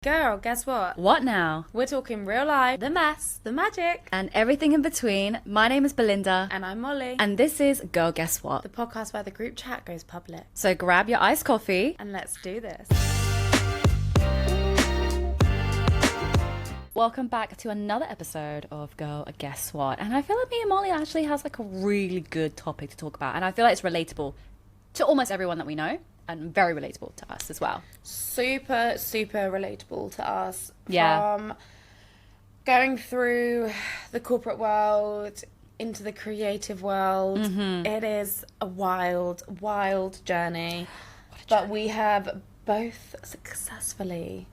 Girl, guess what? What now? We're talking real life, the mess, the magic, And everything in between. My name is Belinda. and I'm Molly. And this is Girl Guess What? The podcast where the group chat goes public. So grab your iced coffee. And let's do this. Welcome back to another episode of Girl Guess What? And I feel like me and Molly actually has like a really good topic to talk about. And I feel like it's relatable to almost everyone that we know. And very relatable to us as well. Super, super relatable to us. Yeah. From going through the corporate world into the creative world. Mm-hmm. It is a wild, wild journey. But we have both successfully...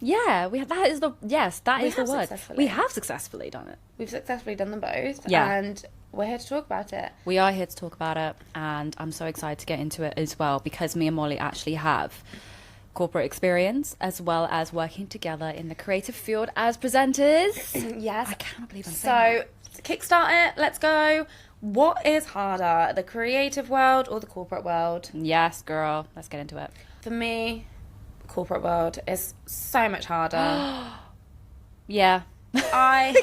Yeah, that is the word. We have successfully done it. We've successfully done them both. Yeah. And we're here to talk about it. We are here to talk about it, and I'm so excited to get into it as well because me and Molly actually have corporate experience as well as working together in the creative field as presenters. Yes. I cannot believe I'm saying So, kickstart it. Let's go. What is harder, the creative world or the corporate world? that. Yes, girl. Let's get into it. For me, corporate world is so much harder. Yeah. I,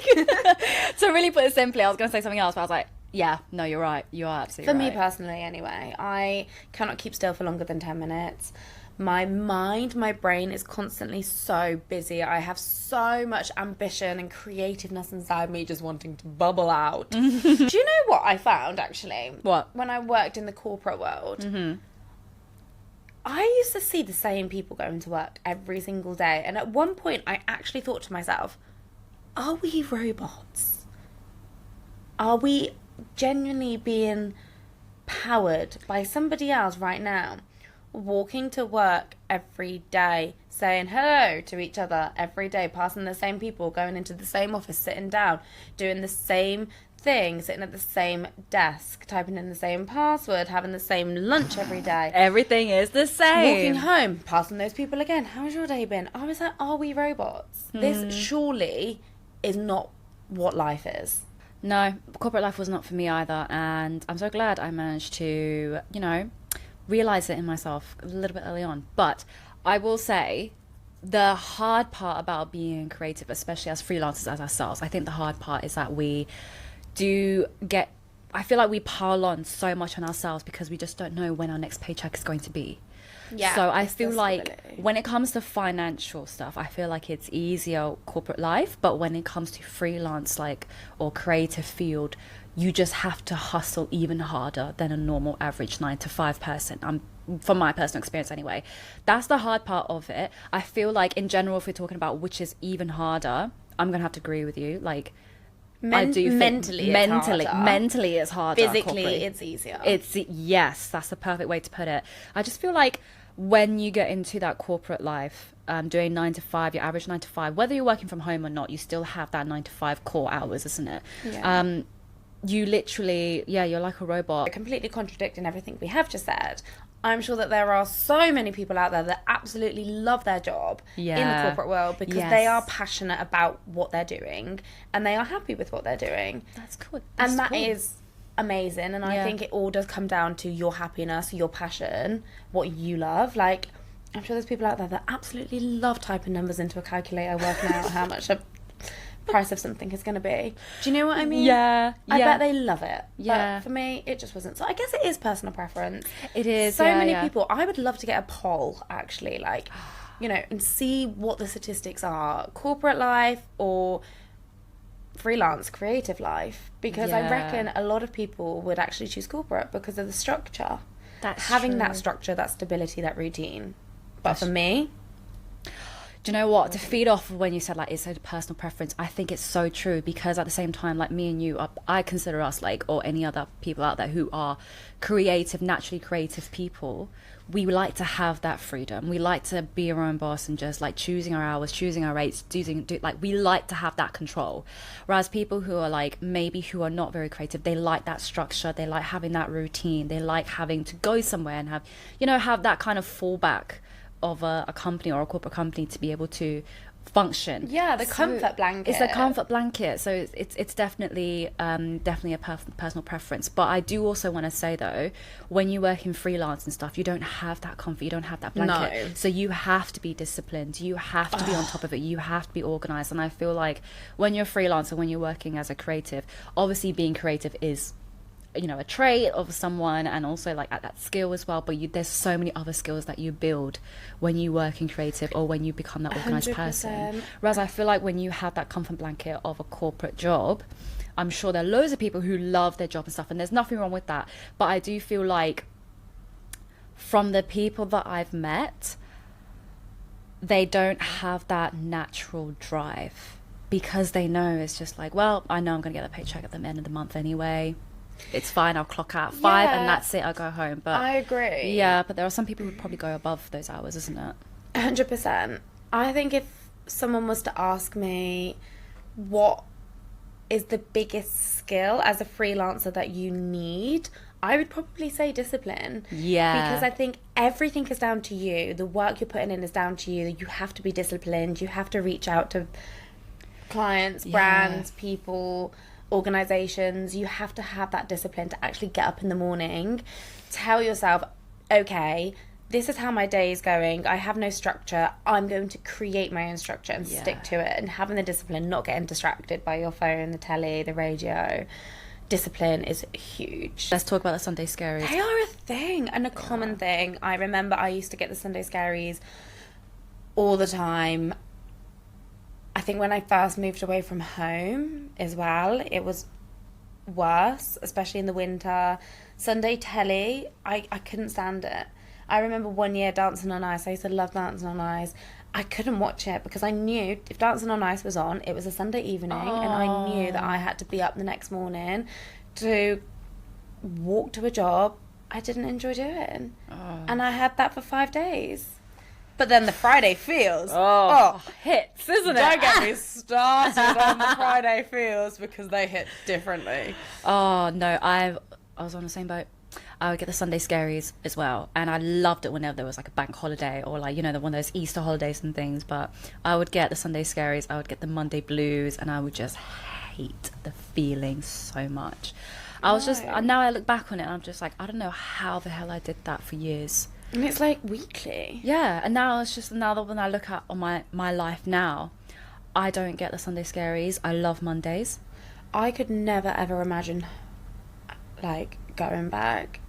To really put it simply, I was going to say something else, but I was like, yeah, no, you're right. You are absolutely for right. me personally anyway, I cannot keep still for longer than 10 minutes. My mind, my brain is constantly so busy. I have so much ambition and creativeness inside me just wanting to bubble out. Do you know what I found actually? What? When I worked in the corporate world, I used to see the same people going to work every single day. And at one point, I actually thought to myself, are we robots? Are we genuinely being powered by somebody else right now? Walking to work every day, saying hello to each other every day, passing the same people, going into the same office, sitting down, doing the same thing, sitting at the same desk, typing in the same password, having the same lunch every day. Everything is the same. Walking home, passing those people again. How's your day been? I was like, are we robots? This surely is not what life is. No, corporate life was not for me either, and I'm so glad I managed to, realize it in myself a little bit early on. But I will say the hard part about being creative, especially as freelancers, as ourselves, I think the hard part is that we do get, I feel like we pile on so much on ourselves because we just don't know when our next paycheck is going to be. Yeah. So I feel like accessibility. when it comes to financial stuff, I feel like it's easier corporate life, but when it comes to freelance or creative field, you just have to hustle even harder than a normal average 9-to-5 person. From my personal experience anyway. That's the hard part of it. I feel like in general, if we're talking about which is even harder, I'm going to have to agree with you. I do think mentally it's harder. Physically, corporate. it's easier. Yes, that's the perfect way to put it. I just feel like when you get into that corporate life, doing 9-to-5, your average 9-to-5, whether you're working from home or not, you still have that 9-to-5 core hours, isn't it? Yeah. You literally, you're like a robot. Completely contradicting everything we have just said. I'm sure that there are so many people out there that absolutely love their job in the corporate world because they are passionate about what they're doing and they are happy with what they're doing. That's cool. And that is amazing. And I think it all does come down to your happiness, your passion, what you love. I'm sure there's people out there that absolutely love typing numbers into a calculator, working out how much a price of something is going to be. Do you know what I mean? Yeah. I bet they love it. Yeah. But for me, it just wasn't. So I guess it is personal preference. It is. So many people. I would love to get a poll, actually, and see what the statistics are. Corporate life or freelance, creative life. Because I reckon a lot of people would actually choose corporate because of the structure. Having that structure, that stability, that routine. But for me... Do you know what? To feed off of when you said it's a personal preference, I think it's so true because at the same time, me and you, I consider us or any other people out there who are creative, naturally creative people, we like to have that freedom. We like to be our own boss and just choosing our hours, choosing our rates, we like to have that control. Whereas people who are maybe who are not very creative, they like that structure, they like having that routine, they like having to go somewhere and have that kind of fallback of a company or a corporate company to be able to function. Yeah, the comfort blanket. It's a comfort blanket. So it's definitely definitely a personal preference. But I do also want to say though, when you work in freelance and stuff, you don't have that comfort. You don't have that blanket. No. So you have to be disciplined. You have to be on top of it. You have to be organized. And I feel like when you're a freelancer, when you're working as a creative, obviously being creative is, you know, a trait of someone, and also like at that skill as well, but there's so many other skills that you build when you work in creative or when you become that organized 100%. person. Whereas I feel like when you have that comfort blanket of a corporate job, I'm sure there are loads of people who love their job and stuff, and there's nothing wrong with that, but I do feel like from the people that I've met, they don't have that natural drive, because they know it's just like, well, I know I'm gonna get a paycheck at the end of the month anyway. It's fine, I'll clock out 5 and that's it, I'll go home. But I agree. Yeah, but there are some people who probably go above those hours, isn't it? 100%. I think if someone was to ask me what is the biggest skill as a freelancer that you need, I would probably say discipline. Yeah. Because I think everything is down to you. The work you're putting in is down to you. You have to be disciplined. You have to reach out to clients, brands, people, organizations. You have to have that discipline to actually get up in the morning, tell yourself, okay, this is how my day is going. I have no structure. I'm going to create my own structure and stick to it. And having the discipline, not getting distracted by your phone, the telly, the radio. Discipline is huge. Let's talk about the Sunday scaries. They are a thing and a common thing. I remember I used to get the Sunday scaries all the time. I think when I first moved away from home as well, it was worse, especially in the winter. Sunday telly, I couldn't stand it. I remember one year Dancing on Ice. I used to love Dancing on Ice. I couldn't watch it because I knew if Dancing on Ice was on, it was a Sunday evening, and I knew that I had to be up the next morning to walk to a job I didn't enjoy doing. And I had that for 5 days. But then the Friday feels. Hits, isn't it? Don't get me started on the Friday feels, because they hit differently. Oh, no, I was on the same boat. I would get the Sunday scaries as well, and I loved it whenever there was like a bank holiday or like, you know, one of those Easter holidays and things. But I would get the Sunday scaries, I would get the Monday blues, and I would just hate the feeling so much. I was just, now I look back on it and I'm just like, I don't know how the hell I did that for years. And it's like weekly. Yeah, and now it's just, now that when I look at on my life now, I don't get the Sunday scaries. I love Mondays. I could never ever imagine like going back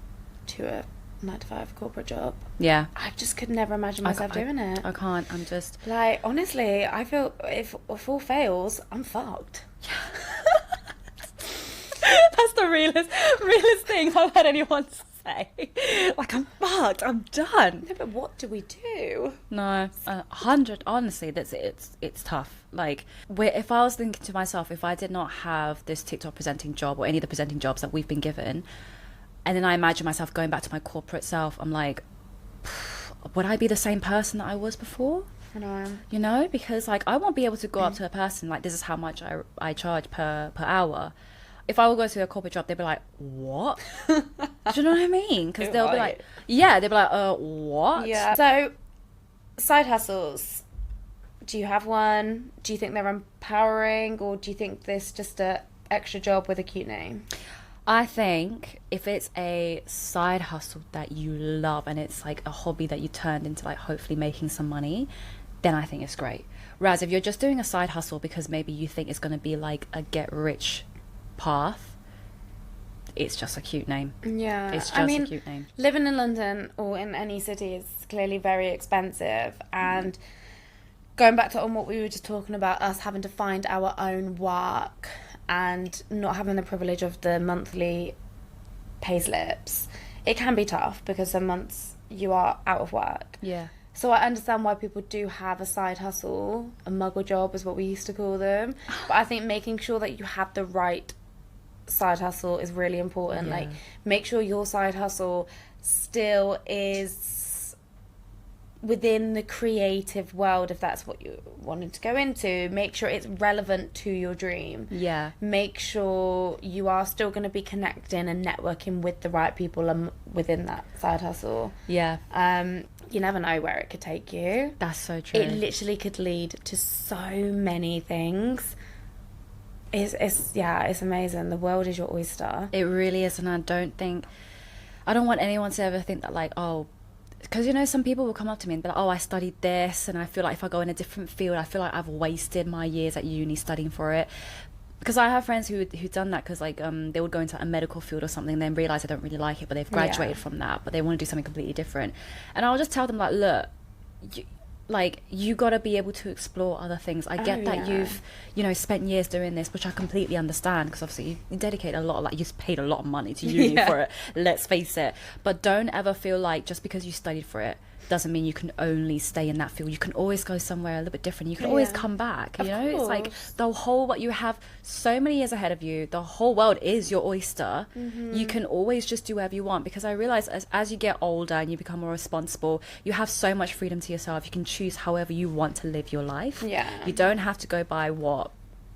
to a 9-to-5 corporate job. Yeah. I just could never imagine myself doing it. I can't. I'm just like, honestly, I feel if all fails, I'm fucked. That's the realest thing I've had anyone say. Like, I'm fucked. I'm done. No, but what do we do? No, 100. Honestly, it's tough. Like, if I was thinking to myself, if I did not have this TikTok presenting job or any of the presenting jobs that we've been given, and then I imagine myself going back to my corporate self, I'm like, would I be the same person that I was before? I know. You know, because like I won't be able to go up to a person like, this is how much I charge per hour. If I would go to a corporate job, they'd be like, what? Do you know what I mean? Because they'll be like, yeah, they'll be like, what? Yeah. So, side hustles. Do you have one? Do you think they're empowering, or do you think this just a extra job with a cute name? I think if it's a side hustle that you love and it's like a hobby that you turned into like hopefully making some money, then I think it's great. Whereas if you're just doing a side hustle because maybe you think it's going to be like a get rich path, it's just a cute name. Yeah, it's just a cute name. Living in London or in any city is clearly very expensive, and going back to on what we were just talking about, us having to find our own work and not having the privilege of the monthly pay slips, it can be tough because some months you are out of work. Yeah. So I understand why people do have a side hustle, a muggle job is what we used to call them. But I think making sure that you have the right side hustle is really important. Like, make sure your side hustle still is within the creative world, if that's what you wanted to go into. Make sure it's relevant to your dream. Yeah. Make sure you are still going to be connecting and networking with the right people within that side hustle. Yeah. you never know where it could take you. That's so true. It literally could lead to so many things. It's amazing. The world is your oyster. It really is. And I don't want anyone to ever think that, like, oh, because, you know, some people will come up to me and be like, oh, I studied this, and I feel like if I go in a different field, I feel like I've wasted my years at uni studying for it. Because I have friends who've done that, because, like, they would go into a medical field or something and then realise they don't really like it, but they've graduated from that, but they want to do something completely different. And I'll just tell them, like, look, you got to be able to explore other things. I get that you've, you know, spent years doing this, which I completely understand, because obviously you dedicate a lot, like, you've paid a lot of money to uni for it, let's face it. But don't ever feel like just because you studied for it doesn't mean you can only stay in that field. You can always go somewhere a little bit different. You can always come back, you know. It's like the whole, what you have so many years ahead of you, the whole world is your oyster. You can always just do whatever you want, because I realize as you get older and you become more responsible, you have so much freedom to yourself. You can choose however you want to live your life. You don't have to go by what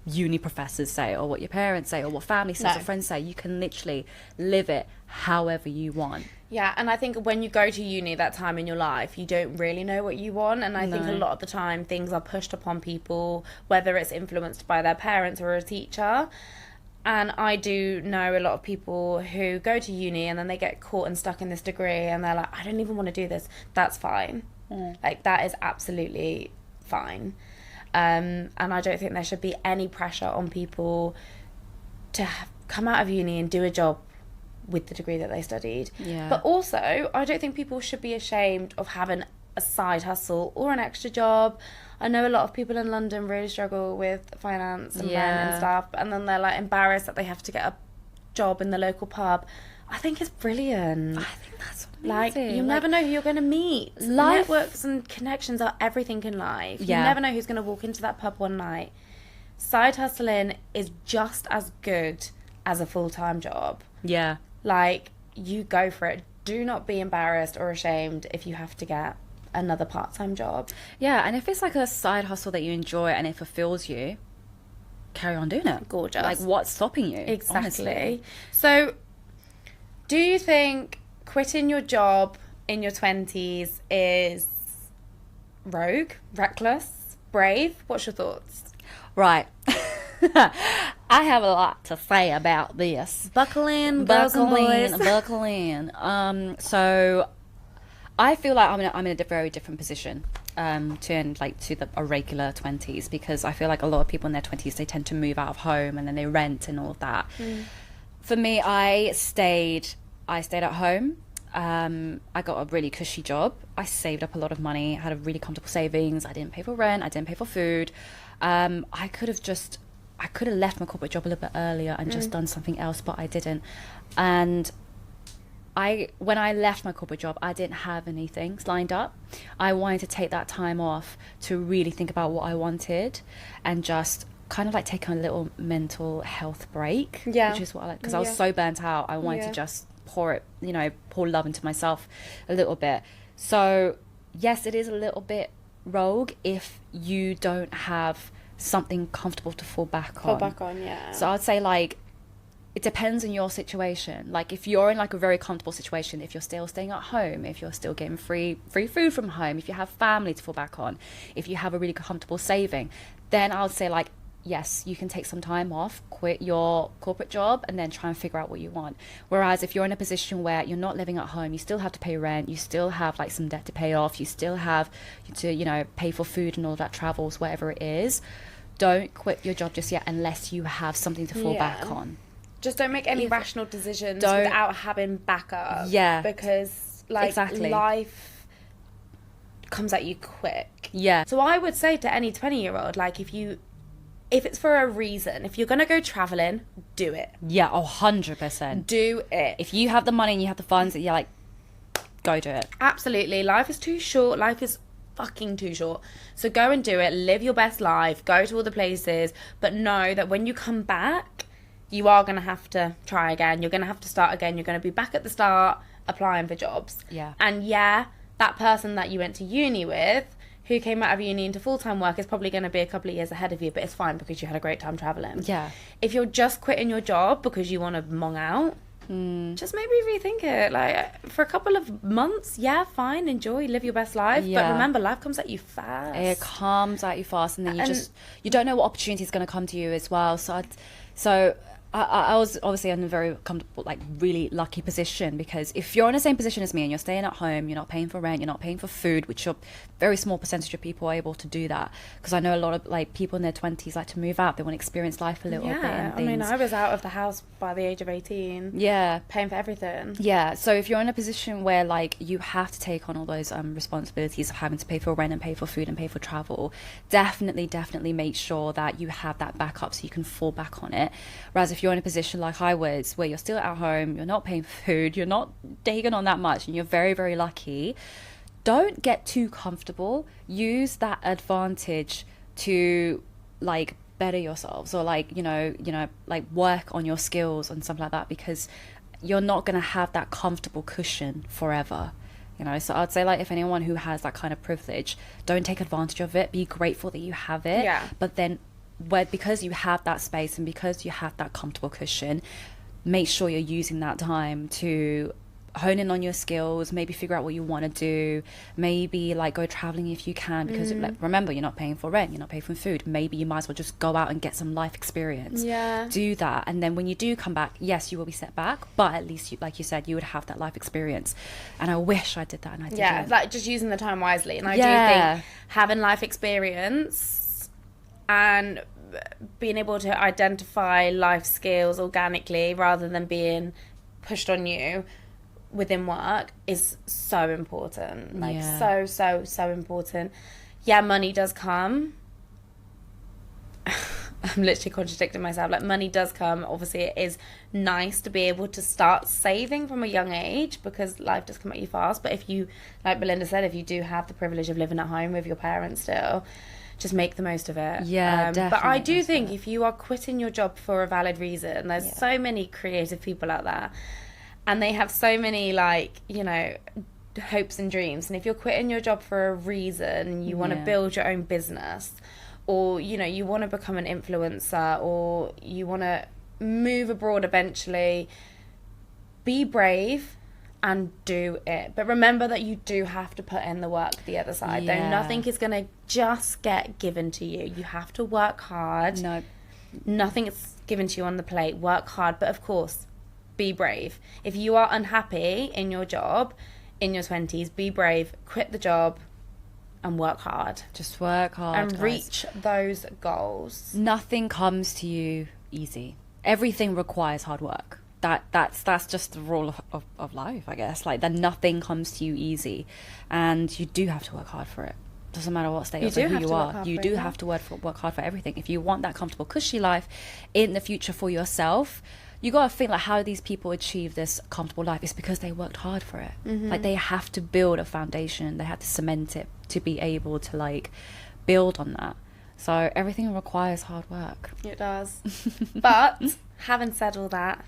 uni professors say or what your parents say or what family says or friends say. You can literally live it however you want. Yeah, and I think when you go to uni, that time in your life, you don't really know what you want. And I think a lot of the time things are pushed upon people, whether it's influenced by their parents or a teacher. And I do know a lot of people who go to uni and then they get caught and stuck in this degree and they're like, I don't even want to do this. That's fine. Like, that is absolutely fine. And I don't think there should be any pressure on people to come out of uni and do a job with the degree that they studied. But also, I don't think people should be ashamed of having a side hustle or an extra job. I know a lot of people in London really struggle with finance and rent and stuff, and then they're like embarrassed that they have to get a job in the local pub. I think it's brilliant. I think that's amazing. Like, you never know who you're going to meet. Networks and connections are everything in life. You never know who's going to walk into that pub one night. Side hustling is just as good as a full-time job. Like, you go for it. Do not be embarrassed or ashamed if you have to get another part-time job. And if it's like a side hustle that you enjoy and it fulfills you, carry on doing it. Gorgeous. Like, what's stopping you? Exactly. Honestly. So, do you think quitting your job in your 20s is rogue, reckless, brave? What's your thoughts? Right. I have a lot to say about this. Buckle in, girls and boys. Buckle in. So I feel like I'm in a very different position to a regular 20s, because I feel like a lot of people in their 20s, they tend to move out of home and then they rent and all of that. For me, I stayed at home. I got a really cushy job. I saved up a lot of money, had a really comfortable savings. I didn't pay for rent. I didn't pay for food. I could have left my corporate job a little bit earlier and just done something else, but I didn't. And when I left my corporate job, I didn't have anything lined up. I wanted to take that time off to really think about what I wanted and just kind of like take a little mental health break, which is what I like, because I was so burnt out. I wanted to just pour love into myself a little bit. So yes, it is a little bit rogue if you don't have something comfortable to fall back on. So I'd say, like, it depends on your situation. Like, if you're in like a very comfortable situation, if you're still staying at home, if you're still getting free food from home, if you have family to fall back on, if you have a really comfortable saving, then I would say, like, yes, you can take some time off, quit your corporate job, and then try and figure out what you want. Whereas if you're in a position where you're not living at home, you still have to pay rent, you still have like some debt to pay off, you still have to, you know, pay for food and all that, travels, whatever it is, don't quit your job just yet unless you have something to fall back on. Just don't make any rational decisions without having backup. Because, like, life comes at you quick. So I would say to any 20-year-old, like, if it's for a reason, if you're going to go traveling, do it. 100%. Do it. If you have the money and you have the funds, you're like, go do it. Absolutely. Life is too short. Life is fucking too short. So go and do it. Live your best life. Go to all the places. But know that when you come back, you are going to have to try again. You're going to have to start again. You're going to be back at the start applying for jobs. And that person that you went to uni with, who came out of uni into full-time work, is probably going to be a couple of years ahead of you, but it's fine because you had a great time traveling. If you're just quitting your job because you want to mong out, just maybe rethink it. Like, for a couple of months, yeah, fine, enjoy, live your best life. Yeah. But remember, life comes at you fast. It comes at you fast, and then you don't know what opportunity is going to come to you as well. So I was obviously in a very comfortable, like really lucky position, because if you're in the same position as me and you're staying at home, you're not paying for rent, you're not paying for food, which a very small percentage of people are able to do that. Because I know a lot of like people in their 20s like to move out, they want to experience life a little bit. And I mean, I was out of the house by the age of 18. Yeah. Paying for everything. Yeah. So if you're in a position where like you have to take on all those responsibilities of having to pay for rent and pay for food and pay for travel, definitely make sure that you have that backup so you can fall back on it. Whereas if you're in a position like I was, where you're still at home, you're not paying for food, you're not taking on that much, and you're very, very lucky, don't get too comfortable. Use that advantage to like better yourselves, or like you know like work on your skills and stuff like that, because you're not going to have that comfortable cushion forever. So I'd say, like, if anyone who has that kind of privilege, don't take advantage of it. Be grateful that you have it. Yeah. But then because you have that space and because you have that comfortable cushion, make sure you're using that time to hone in on your skills, maybe figure out what you want to do, maybe like go traveling if you can, because like, remember, you're not paying for rent, you're not paying for food. Maybe you might as well just go out and get some life experience. Yeah. Do that, and then when you do come back, yes, you will be set back, but at least, like you said, you would have that life experience. And I wish I did that, and I didn't. Yeah, like just using the time wisely. And I do think having life experience and being able to identify life skills organically rather than being pushed on you within work is so important. Like, so important. Yeah, money does come. I'm literally contradicting myself. Like, money does come. Obviously, it is nice to be able to start saving from a young age, because life does come at you fast. But if you, like Belinda said, if you do have the privilege of living at home with your parents still, just make the most of it. Yeah, definitely. But I do think if you are quitting your job for a valid reason, there's so many creative people out there, and they have so many, like, hopes and dreams. And if you're quitting your job for a reason, you want to build your own business, or, you want to become an influencer, or you want to move abroad eventually, be brave and do it. But remember that you do have to put in the work the other side. Though nothing is going to just get given to you. You have to work hard. No. Nothing is given to you on the plate. Work hard. But of course, be brave. If you are unhappy in your job in your 20s, be brave. Quit the job and work hard. Just work hard. And guys. reach those goals. Nothing comes to you easy. Everything requires hard work. That's just the rule of life, I guess. Like, that nothing comes to you easy, and you do have to work hard for it. Doesn't matter what state of who you are. You do have to work hard for everything. If you want that comfortable, cushy life in the future for yourself, you got to think, like, how do these people achieve this comfortable life? It's because they worked hard for it. Like, they have to build a foundation. They have to cement it to be able to, like, build on that. So everything requires hard work. It does. But having said all that,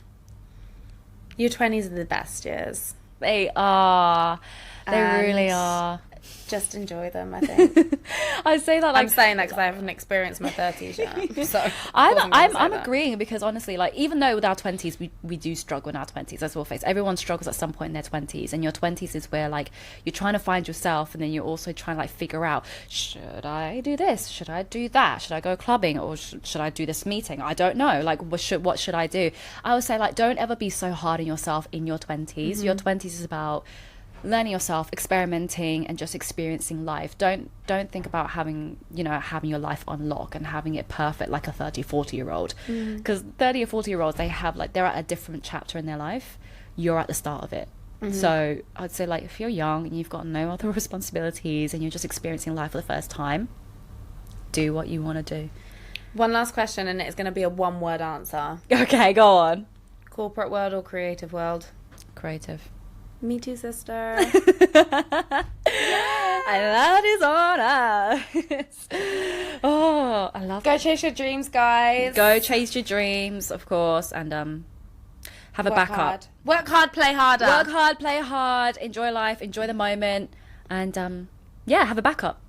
your 20s are the best years. They are. They really are. Just enjoy them, I think. I say that, like, I'm saying that because I haven't experienced my 30s yet. So I'm agreeing, because honestly, like, even though with our 20s we do struggle in our 20s, let's all face, everyone struggles at some point in their 20s, and your 20s is where, like, you're trying to find yourself, and then you're also trying to, like, figure out, should I do this, should I do that, should I go clubbing, or should I do this meeting? I don't know, like, what should I do? I would say, like, don't ever be so hard on yourself in your 20s. Your 20s is about learning yourself, experimenting, and just experiencing life. Don't think about having your life on lock and having it perfect like a 30-40-year-old, because 30 or 40-year-olds, they're at a different chapter in their life. You're at the start of it. So I'd say, like, if you're young and you've got no other responsibilities and you're just experiencing life for the first time, do what you want to do. One last question, and it's going to be a one-word answer. Okay, go on. Corporate world or creative world? Creative. Me too, sister. And that is on us. Oh, I love Go chase your dreams, guys. Go chase your dreams, of course, and have a backup. Hard. Work hard, play harder. Work hard, play hard, enjoy life, enjoy the moment, and have a backup.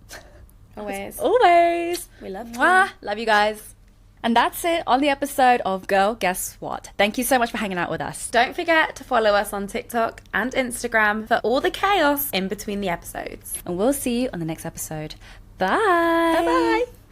Always. Always. We love you. Mwah. Love you guys. And that's it on the episode of Girl, Guess What? Thank you so much for hanging out with us. Don't forget to follow us on TikTok and Instagram for all the chaos in between the episodes. And we'll see you on the next episode. Bye. Bye-bye.